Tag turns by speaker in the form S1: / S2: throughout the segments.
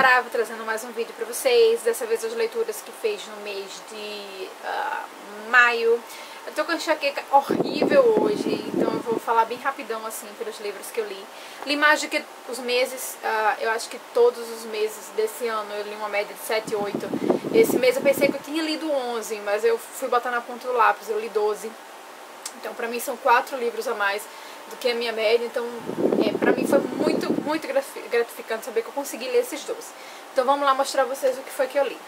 S1: Sarava, trazendo mais um vídeo pra vocês. Dessa vez as leituras que fez no mês de maio. Eu tô com a enxaqueca horrível hoje, então eu vou falar bem rapidão assim pelos livros que eu li. Li mais do que os meses, eu acho que todos os meses desse ano eu li uma média de 7, 8. Esse mês eu pensei que eu tinha lido 11, mas eu fui botar na ponta do lápis, eu li 12. Então pra mim são 4 livros a mais do que a minha média, então pra mim foi muito gratificante saber que eu consegui ler esses 12. Então vamos lá mostrar pra vocês o que foi que eu li.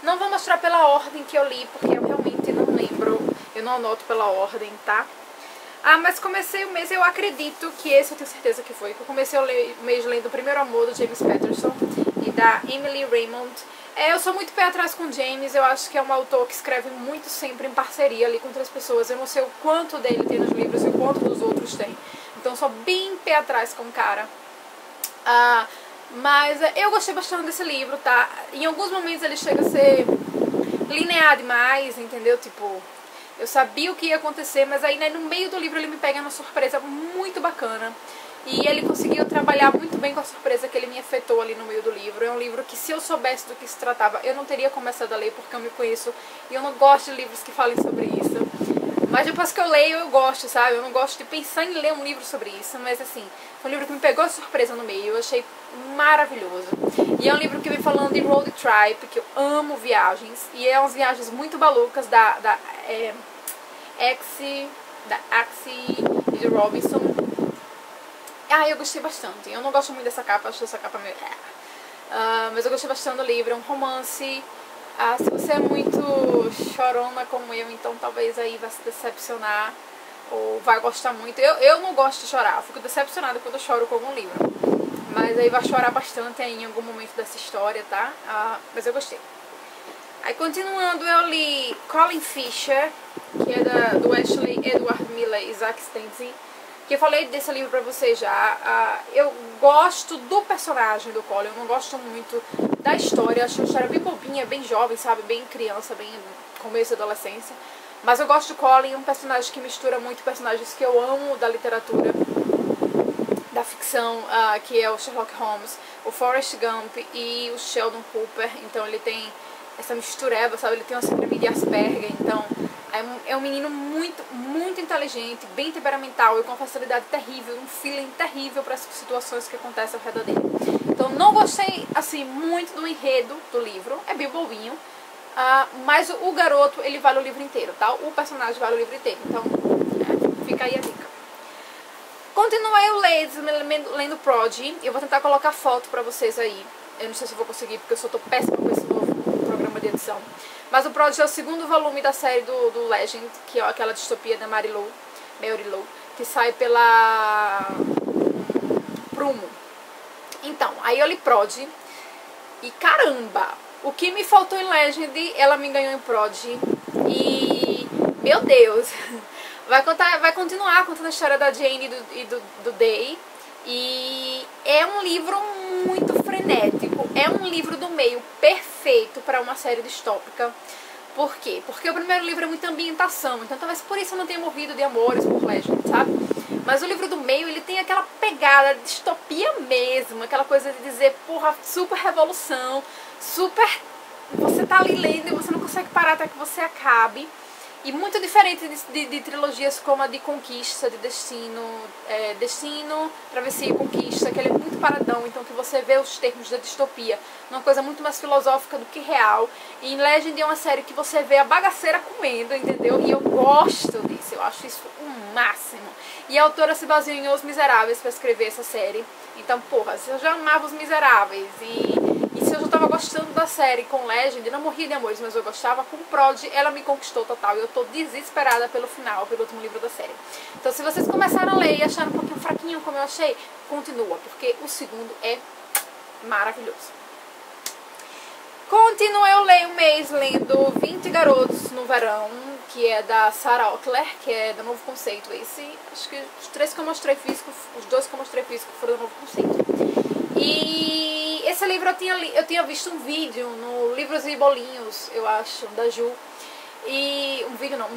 S1: Não vou mostrar pela ordem que eu li, porque eu realmente não lembro, eu não anoto pela ordem, tá? Mas comecei o mês, eu acredito que esse eu tenho certeza que foi, que eu comecei o mês lendo O Primeiro Amor, do James Patterson, e da Emily Raymond. Eu sou muito pé atrás com o James, eu acho que é um autor que escreve muito sempre em parceria ali com outras pessoas. Eu não sei o quanto dele tem nos livros e o quanto dos outros tem. Então sou bem pé atrás com o cara. Mas eu gostei bastante desse livro, tá? Em alguns momentos ele chega a ser linear demais, entendeu? Tipo, eu sabia o que ia acontecer, mas aí, né, no meio do livro ele me pega uma surpresa muito bacana. E ele conseguiu trabalhar muito bem com a surpresa que ele me afetou ali no meio do livro. É um livro que, se eu soubesse do que se tratava, eu não teria começado a ler, porque eu me conheço e eu não gosto de livros que falem sobre isso. Mas depois que eu leio, eu gosto, sabe? Eu não gosto de pensar em ler um livro sobre isso, mas assim, foi um livro que me pegou a surpresa no meio, eu achei maravilhoso. E é um livro que vem falando de road trip, que eu amo viagens, e é umas viagens muito malucas da Axie de Robinson. Eu gostei bastante. Eu não gosto muito dessa capa, acho essa capa meio... mas eu gostei bastante do livro, é um romance. Se você é muito chorona como eu, então talvez aí vai se decepcionar ou vai gostar muito. Eu não gosto de chorar, eu fico decepcionada quando eu choro com algum livro. Mas aí vai chorar bastante aí em algum momento dessa história, tá? Mas eu gostei. Aí continuando, eu li Colin Fisher, que é do Ashley Edward Miller e Isaac Stenzi, que eu falei desse livro pra vocês já. Eu gosto do personagem do Colin, eu não gosto muito da história. Eu acho uma história bem bobinha, bem jovem, sabe? Bem criança, bem começo da adolescência. Mas eu gosto do Colin, um personagem que mistura muito personagens que eu amo da literatura, da ficção, que é o Sherlock Holmes, o Forrest Gump e o Sheldon Cooper. Então ele tem essa mistureba, sabe? Ele tem uma síndrome de Asperger, então é um menino muito inteligente, bem temperamental e com uma facilidade terrível, um feeling terrível para as situações que acontecem ao redor dele. Então não gostei, assim, muito do enredo do livro, é bem bobinho, mas o garoto, ele vale o livro inteiro, tá? O personagem vale o livro inteiro, então fica aí a dica. Continuei lendo Prodigy, eu vou tentar colocar foto pra vocês aí, eu não sei se eu vou conseguir porque eu só tô péssima com esse novo programa de edição. Mas o Prodigy é o segundo volume da série do Legend, que é aquela distopia da Mary Lou, que sai pela Prumo. Então, aí eu li Prodigy e caramba, o que me faltou em Legend, ela me ganhou em Prodigy. E, meu Deus, vai continuar contando a história da Jane e do Day. E é um livro muito frenético, é um livro do meio perfeito para uma série distópica. Por quê? Porque o primeiro livro é muita ambientação, então talvez por isso eu não tenha morrido de amores por Legend, sabe? Mas o livro do meio, ele tem aquela pegada de distopia mesmo, aquela coisa de dizer, porra, super revolução, super... Você tá ali lendo e você não consegue parar até que você acabe. E muito diferente de trilogias como a de Conquista, de Destino, Travessia e Conquista, que ele é muito paradão, então que você vê os termos da distopia, uma coisa muito mais filosófica do que real. E em Legend é uma série que você vê a bagaceira comendo, entendeu? E eu gosto disso, eu acho isso o máximo. E a autora se baseou em Os Miseráveis para escrever essa série. Então, porra, se eu já amava Os Miseráveis e se eu já tava gostando da série com Legend, não morria de amores, mas eu gostava, com Prodigy ela me conquistou total. E eu tô desesperada pelo final, pelo último livro da série. Então se vocês começaram a ler e acharam um pouquinho fraquinho como eu achei, continua, porque o segundo é maravilhoso. Continuei o mês lendo 20 Garotos no Verão, que é da Sarah Ockler, que é do Novo Conceito. Acho que os 3 que eu mostrei físico, os 2 que eu mostrei físico foram do Novo Conceito. E esse livro eu tinha visto um vídeo no Livros e Bolinhos, eu acho, da Ju. E um vídeo não,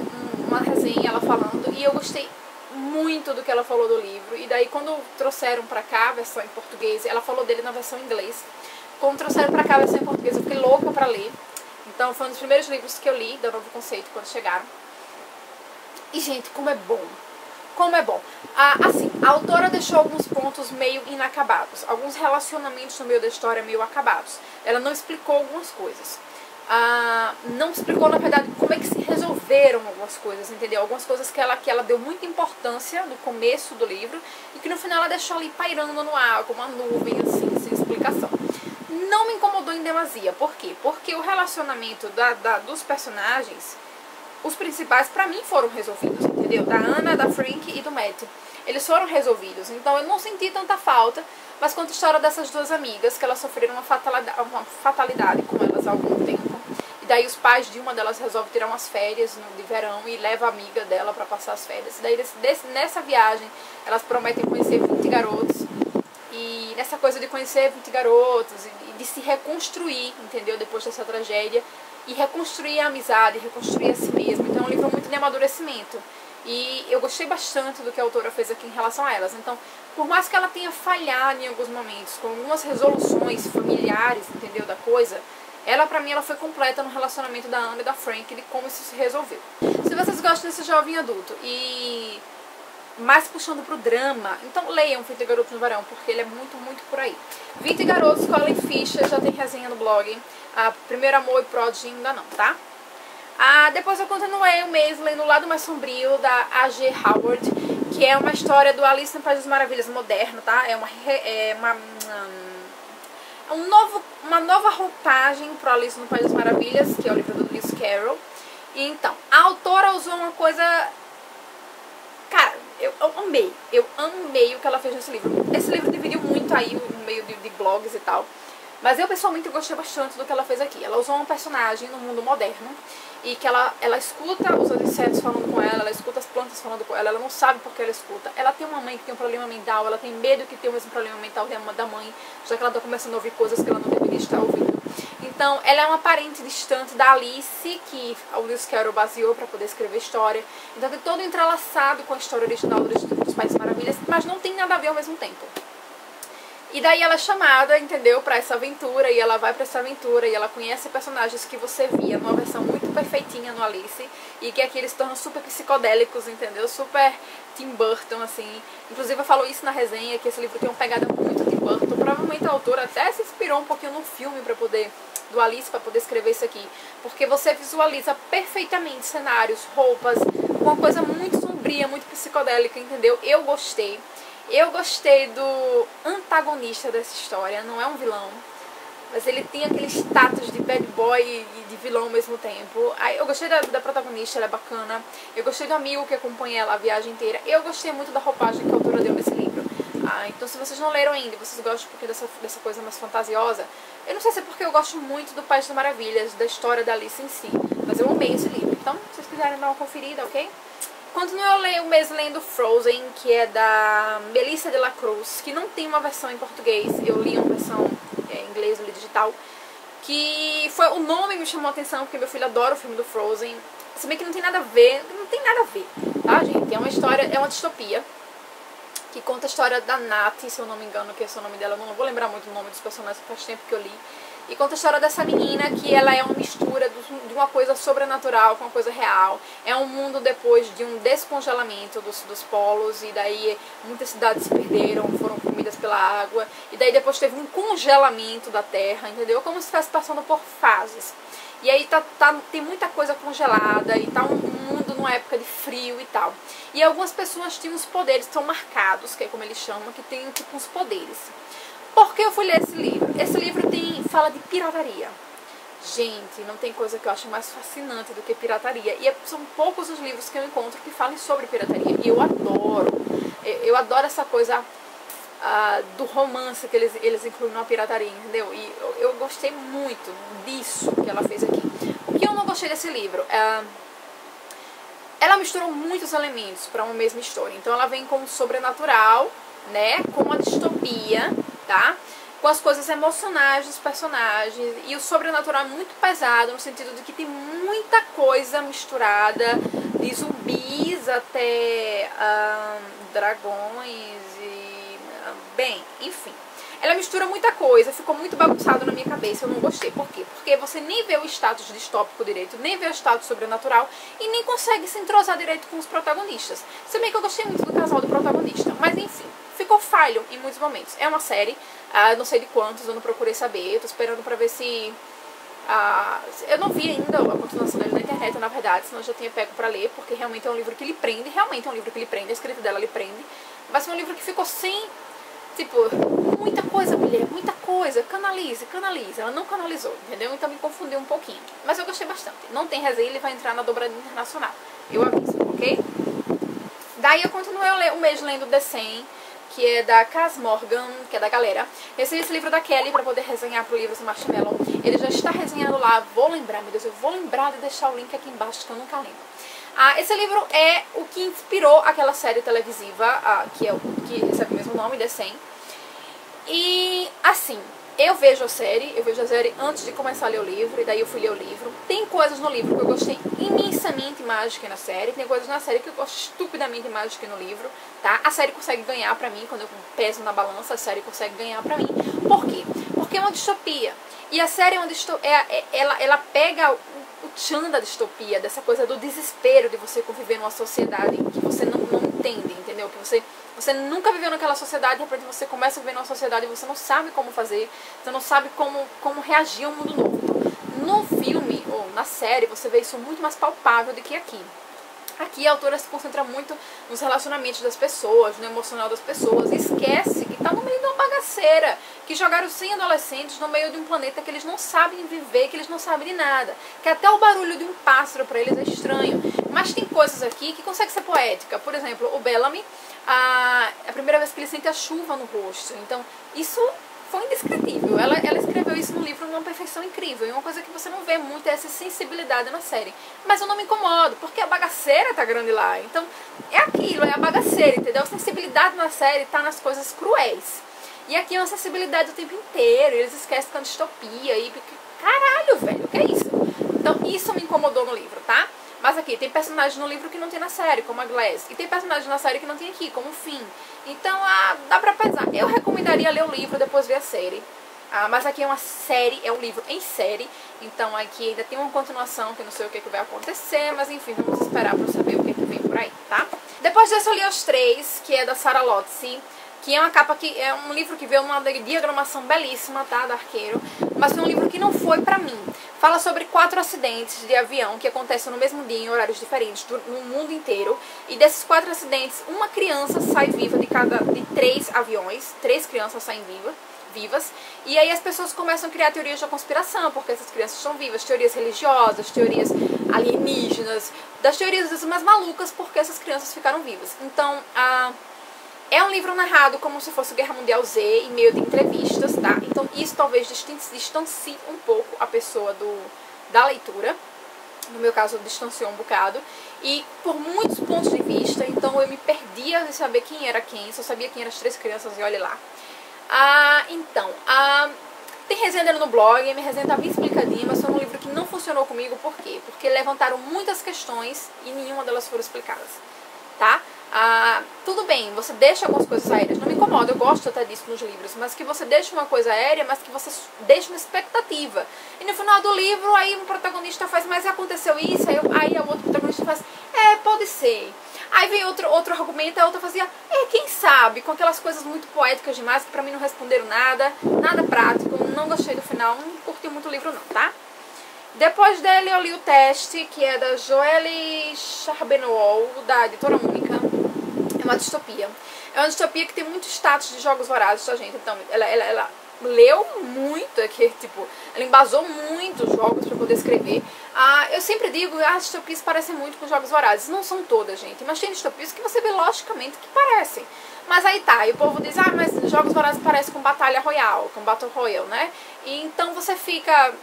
S1: uma resenha ela falando, e eu gostei muito do que ela falou do livro. E daí quando trouxeram pra cá a versão em português, ela falou dele na versão em inglês. Quando trouxeram pra cá a versão em português, eu fiquei louca pra ler. Então foi um dos primeiros livros que eu li da Novo Conceito quando chegaram. E, gente, como é bom. Como é bom. Assim, a autora deixou alguns pontos meio inacabados. Alguns relacionamentos no meio da história meio acabados. Ela não explicou algumas coisas. Não explicou, na verdade, como é que se resolveram algumas coisas, entendeu? Algumas coisas que ela deu muita importância no começo do livro e que no final ela deixou ali pairando no ar, como uma nuvem, assim, sem explicação. Não me incomodou em demasia. Por quê? Porque o relacionamento dos personagens, os principais, pra mim, foram resolvidos, entendeu? Da Anna, da Frank e do Matt. Eles foram resolvidos, então eu não senti tanta falta, mas conta a história dessas duas amigas, que elas sofreram uma fatalidade com elas há algum tempo. E daí os pais de uma delas resolvem tirar umas férias de verão e leva a amiga dela pra passar as férias. E daí nessa viagem, elas prometem conhecer 20 garotos. E nessa coisa de conhecer 20 garotos e de se reconstruir, entendeu? Depois dessa tragédia. E reconstruir a amizade, reconstruir a si mesmo. Então é um livro muito de amadurecimento. E eu gostei bastante do que a autora fez aqui em relação a elas. Então, por mais que ela tenha falhado em alguns momentos, com algumas resoluções familiares, entendeu, da coisa, ela, pra mim, ela foi completa no relacionamento da Anna e da Frank, de como isso se resolveu. Se vocês gostam desse jovem adulto e mais puxando pro drama, então leiam 20 Garotos no Verão, porque ele é muito, muito por aí. 20 Garotos com Ellen Fisher, já tem resenha no blog. Primeiro Amor e Prodigy ainda não, tá? Depois eu continuei o mês lendo O Lado Mais Sombrio, da A.G. Howard, que é uma história do Alice no País das Maravilhas moderno, tá? Uma nova roupagem pro Alice no País das Maravilhas, que é o livro do Lewis Carroll. E então, a autora usou uma coisa... Cara, eu amei o que ela fez nesse livro. Esse livro dividiu muito aí no meio de blogs e tal. Mas eu pessoalmente gostei bastante do que ela fez aqui. Ela usou um personagem no mundo moderno e que ela escuta os insetos falando com ela escuta as plantas falando com ela não sabe por que ela escuta. Ela tem uma mãe que tem um problema mental, ela tem medo que tenha o mesmo problema mental da mãe, já que ela está começando a ouvir coisas que ela não deveria estar ouvindo. Então, ela é uma parente distante da Alice, que o Lewis Carroll baseou para poder escrever a história. Então, tem todo entrelaçado com a história original dos Países Maravilhas, mas não tem nada a ver ao mesmo tempo. E daí ela é chamada, entendeu, pra essa aventura, e ela vai pra essa aventura, e ela conhece personagens que você via numa versão muito perfeitinha no Alice, e que aqui eles se tornam super psicodélicos, entendeu, super Tim Burton, assim. Inclusive eu falo isso na resenha, que esse livro tem uma pegada muito Tim Burton. Provavelmente a autora até se inspirou um pouquinho no filme do Alice pra poder escrever isso aqui, porque você visualiza perfeitamente cenários, roupas, uma coisa muito sombria, muito psicodélica, entendeu? Eu gostei. Eu gostei do antagonista dessa história, não é um vilão, mas ele tem aquele status de bad boy e de vilão ao mesmo tempo. Eu gostei da protagonista, ela é bacana. Eu gostei do amigo que acompanha ela a viagem inteira. Eu gostei muito da roupagem que a autora deu nesse livro. Então se vocês não leram ainda, vocês gostam um pouquinho dessa coisa mais fantasiosa, eu não sei se é porque eu gosto muito do País das Maravilhas, da história da Alice em si, mas eu amei esse livro. Então, se vocês quiserem dar uma conferida, ok? Continuei o mês lendo Frozen, que é da Melissa de la Cruz, que não tem uma versão em português, eu li uma versão em inglês, eu li digital, que foi, o nome me chamou a atenção, porque meu filho adora o filme do Frozen, se bem que não tem nada a ver, tá, gente? É uma história, é uma distopia, que conta a história da Nati, se eu não me engano, que esse é o nome dela, eu não vou lembrar muito o nome dos personagens, faz tempo que eu li. E conta a história dessa menina, que ela é uma mistura de uma coisa sobrenatural com uma coisa real. É um mundo depois de um descongelamento dos polos, e daí muitas cidades se perderam, foram comidas pela água. E daí depois teve um congelamento da terra, entendeu? Como se estivesse passando por fases. E aí tem muita coisa congelada, e tá um mundo numa época de frio e tal. E algumas pessoas tinham os poderes, são marcados, que é como eles chamam, que tem tipo uns poderes. Por que eu fui ler esse livro? Esse livro fala de pirataria. Gente, não tem coisa que eu acho mais fascinante do que pirataria. E são poucos os livros que eu encontro que falem sobre pirataria. E eu adoro. Eu adoro essa coisa do romance que eles incluem na pirataria, entendeu? E eu gostei muito disso que ela fez aqui. O que eu não gostei desse livro? Ela misturou muitos elementos para uma mesma história. Então ela vem com o sobrenatural, né? Com a distopia, tá? Com as coisas emocionais dos personagens, e o sobrenatural é muito pesado no sentido de que tem muita coisa misturada, de zumbis até dragões e bem, enfim. ela mistura muita coisa, ficou muito bagunçado na minha cabeça, eu não gostei. Por quê? Porque você nem vê o status distópico direito, nem vê o status sobrenatural e nem consegue se entrosar direito com os protagonistas. Se bem que eu gostei muito do casal do protagonista, mas enfim, ficou falho em muitos momentos. É uma série, não sei de quantos, eu não procurei saber, eu tô esperando pra ver se... eu não vi ainda a continuação dele na internet, na verdade, senão eu já tinha pego pra ler, porque realmente é um livro que lhe prende, a escrita dela lhe prende, mas é um livro que ficou sem, tipo, muita coisa, mulher, muita coisa, canalize, ela não canalizou, entendeu? Então me confundiu um pouquinho, mas eu gostei bastante. Não tem resenha, ele vai entrar na dobradinha internacional, eu aviso, ok? Daí eu continuei o mês lendo The 100, que é da Cas Morgan, que é da galera. Recebi esse livro da Kelly pra poder resenhar pro livro do Marshmallow. Ele já está resenhado lá, vou lembrar, meu Deus, eu vou lembrar de deixar o link aqui embaixo, que eu nunca lembro. Esse livro é o que inspirou aquela série televisiva, que recebe o mesmo nome, The 100. E, assim, eu vejo a série antes de começar a ler o livro, e daí eu fui ler o livro. Tem coisas no livro que eu gostei imensamente mais do que na série, tem coisas na série que eu gosto estupidamente mais do que no livro, tá? A série consegue ganhar pra mim, quando eu peso na balança, a série consegue ganhar pra mim. Por quê? Porque é uma distopia. E a série é uma distopia, ela pega o tchan da distopia, dessa coisa do desespero de você conviver numa sociedade que você não entende, entendeu? Que você nunca viveu naquela sociedade, de repente você começa a viver numa sociedade e você não sabe como fazer, você não sabe como reagir ao mundo novo. No filme, ou na série, você vê isso muito mais palpável do que aqui. Aqui a autora se concentra muito nos relacionamentos das pessoas, no emocional das pessoas, e esquece que está no meio de uma bagaceira, que jogaram 100 adolescentes no meio de um planeta que eles não sabem viver, que eles não sabem de nada, que até o barulho de um pássaro para eles é estranho. Mas tem coisas aqui que conseguem ser poética. Por exemplo, o Bellamy, a primeira vez que ele sente a chuva no rosto. Então, isso foi indescritível. Ela escreveu isso no livro numa perfeição incrível. E uma coisa que você não vê muito é essa sensibilidade na série. Mas eu não me incomodo, porque a bagaceira tá grande lá. Então, é aquilo, é a bagaceira, entendeu? A sensibilidade na série tá nas coisas cruéis. E aqui é uma sensibilidade o tempo inteiro. E eles esquecem que é uma distopia. E caralho, velho, o que é isso? Então, isso me incomodou no livro, tá? Mas aqui, tem personagens no livro que não tem na série, como a Glass. E tem personagens na série que não tem aqui, como o Finn. Então, dá pra pesar. Eu recomendaria ler o livro, depois ver a série. Mas aqui é uma série, é um livro em série. Então, aqui ainda tem uma continuação, que eu não sei o que vai acontecer. Mas, enfim, vamos esperar pra saber o que vem por aí, tá? Depois desse, eu li Os Três, que é da Sarah Lotze. Que é uma capa que é um livro que veio numa diagramação belíssima, tá, da Arqueiro, mas foi um livro que não foi pra mim. Fala sobre 4 acidentes de avião que acontecem no mesmo dia, em horários diferentes, no mundo inteiro. E desses 4 acidentes, uma criança sai viva de 3 aviões, 3 crianças saem vivas. E aí as pessoas começam a criar teorias da conspiração, porque essas crianças estão vivas, teorias religiosas, teorias alienígenas, das teorias mais malucas, porque essas crianças ficaram vivas. Então, é um livro narrado como se fosse Guerra Mundial Z, em meio de entrevistas, tá? Então isso talvez distancie um pouco a pessoa da leitura. No meu caso, distanciou um bocado. E por muitos pontos de vista, então eu me perdia de saber quem era quem. Só sabia quem eram as 3 crianças e olha lá. Tem resenha dele no blog, minha resenha tá bem explicadinha, mas foi um livro que não funcionou comigo. Por quê? Porque levantaram muitas questões e nenhuma delas foram explicadas, tá? Tudo bem, você deixa algumas coisas aéreas, não me incomoda, eu gosto até disso nos livros, mas que você deixa uma coisa aérea, mas que você deixa uma expectativa. E no final do livro, aí um protagonista faz, mas aconteceu isso, aí o outro protagonista faz, pode ser. Aí vem outro argumento, a outra fazia, quem sabe, com aquelas coisas muito poéticas demais, que pra mim não responderam nada prático, não gostei do final, não curti muito o livro não, tá? Depois dele eu li O Teste, que é da Joelle Charbonneau, da Editora Única. É uma distopia. É uma distopia que tem muito status de Jogos Vorazes, tá, gente? Então, ela leu muito, ela embasou muito os jogos pra poder escrever. Eu sempre digo, as distopias parecem muito com Jogos Vorazes. Não são todas, gente, mas tem distopias que você vê logicamente que parecem. Mas aí tá, e o povo diz, mas Jogos Vorazes parece com Batalha Royale, com Battle Royale, né? E então você fica...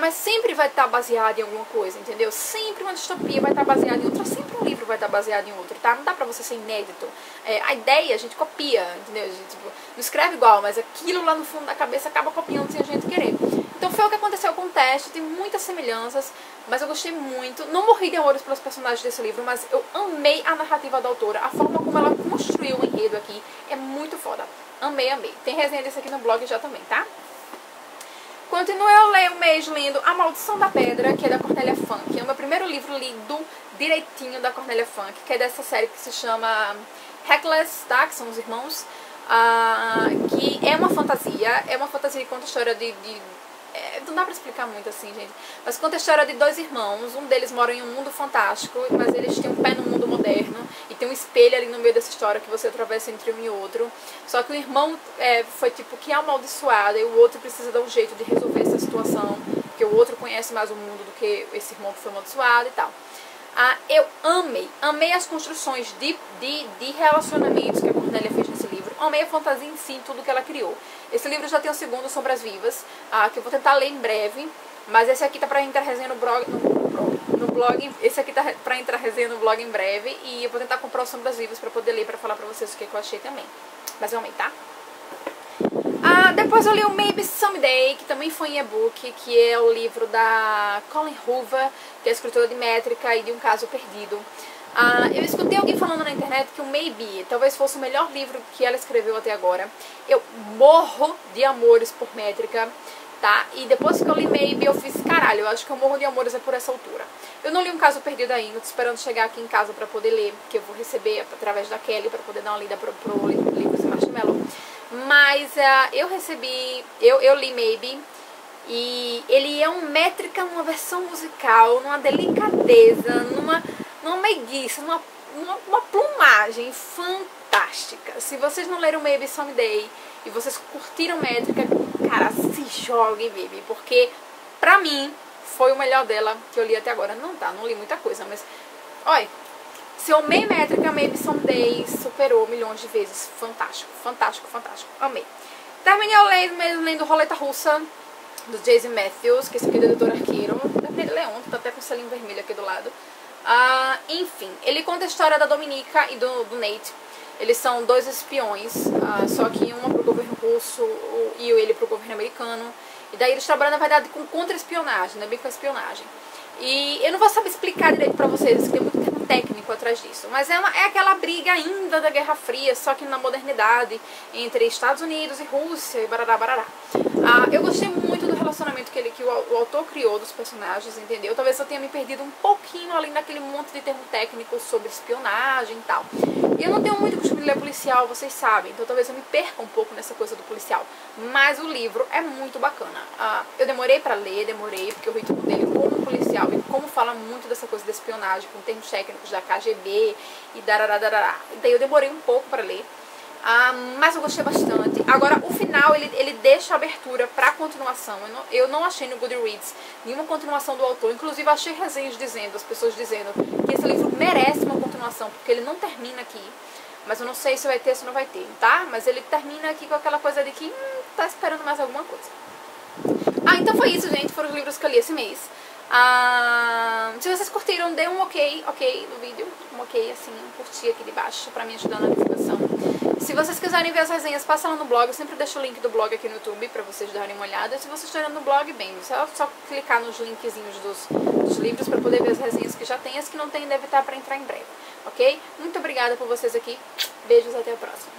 S1: mas sempre vai estar baseado em alguma coisa, entendeu? Sempre uma distopia vai estar baseada em outra, sempre um livro vai estar baseado em outro, tá? Não dá pra você ser inédito. A ideia a gente copia, entendeu? A gente, não escreve igual, mas aquilo lá no fundo da cabeça acaba copiando sem a gente querer. Então foi o que aconteceu com O Teste, tem muitas semelhanças, mas eu gostei muito. Não morri de amores pelos personagens desse livro, mas eu amei a narrativa da autora, a forma como ela construiu o enredo aqui é muito foda. amei, amei. Tem resenha desse aqui no blog já também, tá? Continuei eu leio o mês lendo A Maldição da Pedra, que é da Cornélia Funke. É o meu primeiro livro lido direitinho da Cornélia Funke, que é dessa série que se chama Reckless, tá? Que são os irmãos. Que é uma fantasia que conta a história não dá pra explicar muito assim, gente, mas conta a história de dois irmãos. Um deles mora em um mundo fantástico, mas eles têm um pé no mundo moderno, e tem um espelho ali no meio dessa história que você atravessa entre um e outro. Só que o irmão foi tipo que é amaldiçoado, e o outro precisa dar um jeito de resolver essa situação, porque o outro conhece mais o mundo do que esse irmão que foi amaldiçoado e tal. Eu amei as construções de relacionamentos que a Cornélia fez nesse livro. Amei a fantasia em si, tudo que ela criou. Esse livro já tem o segundo, Sombras Vivas, que eu vou tentar ler em breve. Mas esse aqui tá pra entrar resenha no blog. Esse aqui tá pra entrar resenha no blog em breve. E eu vou tentar comprar o Sombras Vivas pra poder ler, pra falar pra vocês o que eu achei também. Mas eu amei, tá? Depois eu li o Maybe Someday, que também foi em e-book, que é o livro da Colleen Hoover, que é escritora de métrica e de Um Caso Perdido. Eu escutei alguém falando na internet que o Maybe talvez fosse o melhor livro que ela escreveu até agora. Eu morro de amores por métrica, tá? E depois que eu li Maybe, eu fiz, caralho, eu acho que eu morro de amores por essa altura. Eu não li Um Caso Perdido ainda, tô esperando chegar aqui em casa pra poder ler, porque eu vou receber através da Kelly pra poder dar uma lida pro Livros e Marshmallow. Mas eu li Maybe, e ele é um métrica numa versão musical, numa delicadeza, numa meiguice, numa plumagem fantástica. Se vocês não leram Maybe Someday e vocês curtiram métrica, cara, se joguem, baby, porque pra mim foi o melhor dela que eu li até agora. Não li muita coisa, mas olha, se eu amei métrica, Maybe Someday superou milhões de vezes. Fantástico, fantástico, fantástico. Amei. Terminei lendo Roleta Russa, do Jason Matthews, que esse aqui é do Editor Arqueiro. Terminei de ler ontem, tá até com o selinho vermelho aqui do lado. Enfim, ele conta a história da Dominica e do Nate. Eles são dois espiões, só que uma pro governo russo e ele pro governo americano. E daí eles trabalham, na verdade, com contra-espionagem, não é bem com espionagem. E eu não vou saber explicar direito pra vocês, que tem muito termo técnico atrás disso. Mas é aquela briga ainda da Guerra Fria, só que na modernidade, entre Estados Unidos e Rússia e barará, barará. Eu gostei muito do relacionamento que o autor criou dos personagens, entendeu? Talvez eu tenha me perdido um pouquinho ali naquele monte de termo técnico sobre espionagem e tal. E eu não tenho muito costume de ler policial, vocês sabem, então talvez eu me perca um pouco nessa coisa do policial. Mas o livro é muito bacana. Eu demorei pra ler, porque o ritmo dele como policial e como fala muito dessa coisa de espionagem, com termos técnicos da KGB e darará. Daí eu demorei um pouco pra ler. Mas eu gostei bastante. Agora, o final, ele deixa abertura pra continuação. Eu não achei no Goodreads nenhuma continuação do autor. Inclusive, achei resenhas as pessoas dizendo que esse livro merece uma continuação, porque ele não termina aqui. Mas eu não sei se vai ter, se não vai ter, tá? Mas ele termina aqui com aquela coisa de que tá esperando mais alguma coisa. Então foi isso, gente. Foram os livros que eu li esse mês. Se vocês curtiram, dê um ok no vídeo. Um ok, assim, curtir aqui de baixo pra me ajudar na divulgação. Se vocês quiserem ver as resenhas, passa lá no blog. Eu sempre deixo o link do blog aqui no YouTube pra vocês darem uma olhada. Se vocês estão no blog, bem, é só clicar nos linkzinhos dos livros pra poder ver as resenhas que já tem. As que não tem, deve estar pra entrar em breve, ok? Muito obrigada por vocês aqui. Beijos, até a próxima.